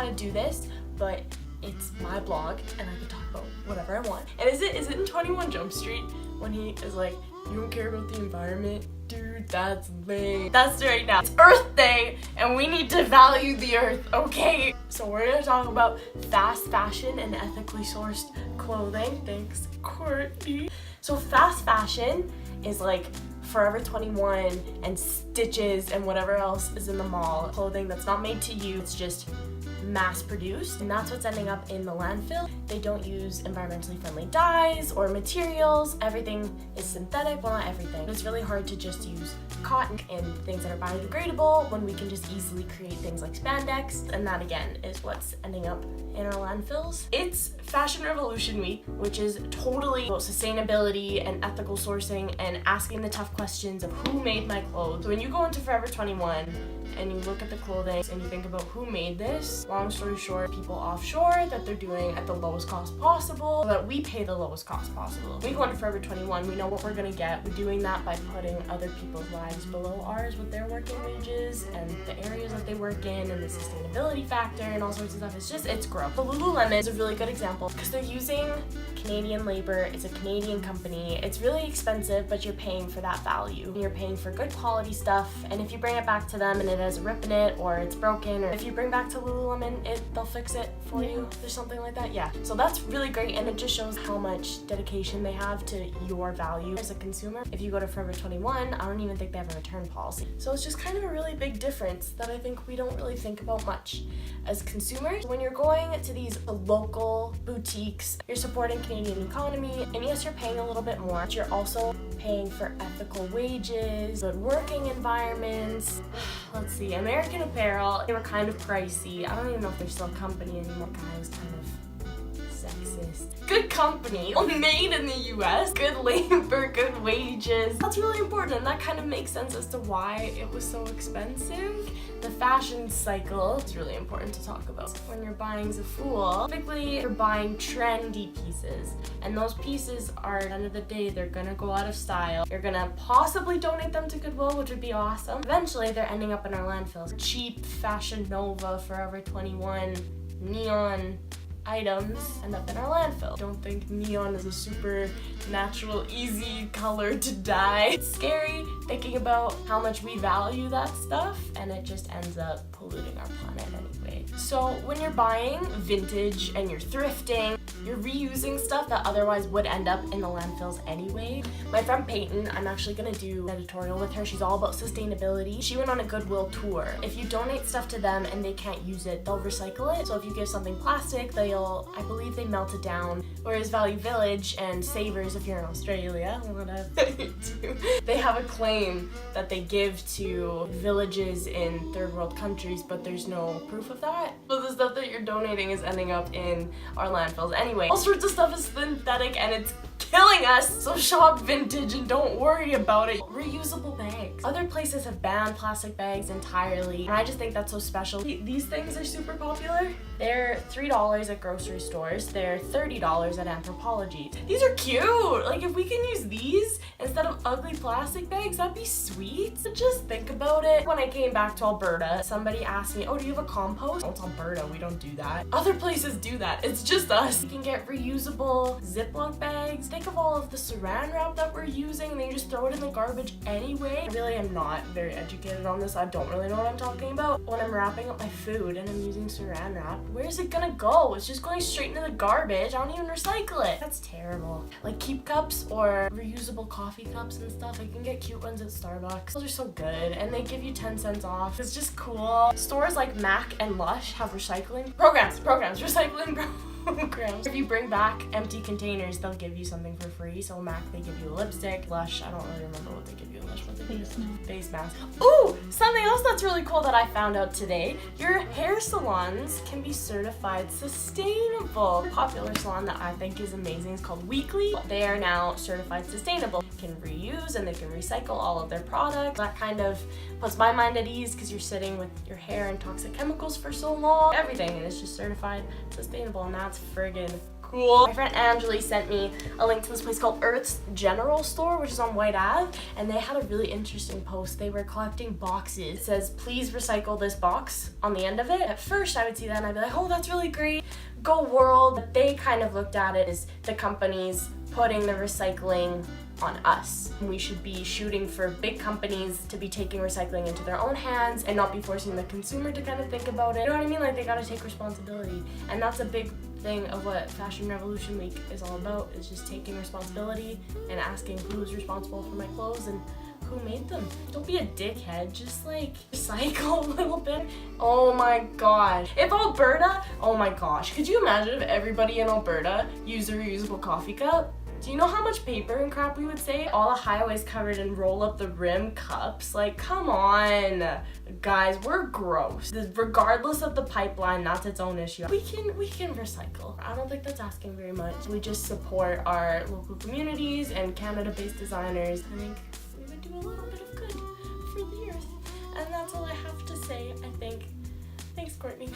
how to do this, but it's my blog and I can talk about whatever I want. And is it in 21 Jump Street when he is like, you don't care about the environment? Dude, that's lame. That's right now. It's Earth Day and we need to value the earth, okay? So we're gonna talk about fast fashion and ethically sourced clothing. Thanks, Courtney. So fast fashion is like Forever 21 and Stitches and whatever else is in the mall. Clothing that's not made to you, it's just mass produced, and that's what's ending up in the landfill. They don't use environmentally friendly dyes or materials. Everything is synthetic. Well, not everything. It's really hard to just use cotton and things that are biodegradable when we can just easily create things like spandex, and that again is what's ending up in our landfills. It's Fashion Revolution Week, which is totally about sustainability and ethical sourcing and asking the tough questions of who made my clothes. So when you go into Forever 21 and you look at the clothing and you think about who made this, long story short, people offshore that they're doing at the lowest cost possible so that we pay the lowest cost possible. We go into Forever 21, we know what we're gonna get. We're doing that by putting other people's lives below ours with their working wages and the areas that they work in and the sustainability factor and all sorts of stuff. It's gross. The Lululemon is a really good example because they're using Canadian labor. It's a Canadian company. It's really expensive, but you're paying for that value. You're paying for good quality stuff, and if you bring it back to them and it has a rip in it or it's broken, or if you bring back to Lululemon, they'll fix it for you. There's something like that. Yeah. So that's really great, and it just shows how much dedication they have to your value as a consumer. If you go to Forever 21, I don't even think they have a return policy. So it's just kind of a really big difference that I think we don't really think about much as consumers. When you're going to these local boutiques, you're supporting Canadian economy, and yes, you're paying a little bit more, but you're also paying for ethical wages, good working environments. Let's see, American Apparel, they were kind of pricey. I don't even know if they're still a company anymore. Guy was kind of sexist. Good company, made in the US, good labor, good wages. That's really important, and that kind of makes sense as to why it was so expensive. The fashion cycle is really important to talk about. When you're buying Zaful, typically you're buying trendy pieces, and those pieces are, at the end of the day, they're gonna go out of style. You're gonna possibly donate them to Goodwill, which would be awesome. Eventually, they're ending up in our landfills. Cheap Fashion Nova, Forever 21, neon items end up in our landfill. Don't think neon is a super natural, easy color to dye. It's scary thinking about how much we value that stuff, and it just ends up polluting our planet anyway. So when you're buying vintage and you're thrifting, you're reusing stuff that otherwise would end up in the landfills anyway. My friend Peyton, I'm actually gonna do an editorial with her. She's all about sustainability. She went on a Goodwill tour. If you donate stuff to them and they can't use it, they'll recycle it. So if you give something plastic, I believe they melt it down. Whereas Value Village and Savers, if you're in Australia, they have a claim that they give to villages in third world countries, but there's no proof of that. So the stuff that you're donating is ending up in our landfills anyway. All sorts of stuff is synthetic and it's killing us, so shop vintage and don't worry about it. Reusable bags. Other places have banned plastic bags entirely, and I just think that's so special. These things are super popular. They're $3 at grocery stores. They're $30 at Anthropologie. These are cute. Like, if we can use these instead of ugly plastic bags, that'd be sweet. So just think about it. When I came back to Alberta, somebody asked me, oh, do you have a compost? Oh, it's Alberta, we don't do that. Other places do that. It's just us. You can get reusable Ziploc bags. Think of all of the saran wrap that we're using, and then you just throw it in the garbage anyway. I really am not very educated on this. I don't really know what I'm talking about. When I'm wrapping up my food and I'm using saran wrap, where's it gonna go? It's just going straight into the garbage. I don't even recycle it. That's terrible. Like Keep cups or reusable coffee cups and stuff. You can get cute ones at Starbucks. Those are so good, and they give you 10 cents off. It's just cool. Stores like Mac and Lush have recycling programs, recycling programs. If you bring back empty containers, they'll give you something for free. So Mac, they give you a lipstick. Lush, I don't really remember what they give you. Lush, what they give you? Face mask. Ooh, something else that's really cool that I found out today. Your hair salons can be certified sustainable. A popular salon that I think is amazing is called Weekly. They are now certified sustainable. They can reuse and they can recycle all of their products. That kind of puts my mind at ease because you're sitting with your hair and toxic chemicals for so long. Everything is just certified sustainable, and that's friggin' cool. My friend Angeli sent me a link to this place called Earth's General Store, which is on White Ave, and they had a really interesting post. They were collecting boxes. It says, please recycle this box on the end of it. At first I would see that and I'd be like, oh, that's really great. Go World. They kind of looked at it as the companies putting the recycling on us. We should be shooting for big companies to be taking recycling into their own hands and not be forcing the consumer to kind of think about it. You know what I mean? Like, they gotta take responsibility. And that's a big thing of what Fashion Revolution Week is all about, is just taking responsibility and asking who's responsible for my clothes and who made them. Don't be a dickhead, just like recycle a little bit. Oh my gosh. If Alberta, oh my gosh, could you imagine if everybody in Alberta used a reusable coffee cup? Do you know how much paper and crap we would save? All the highways covered in roll up the rim cups. Like, come on, guys, we're gross. Regardless of the pipeline, that's its own issue. We can recycle. I don't think that's asking very much. We just support our local communities and Canada-based designers. I think we would do a little bit of good for the earth. And that's all I have to say, I think. Thanks, Courtney.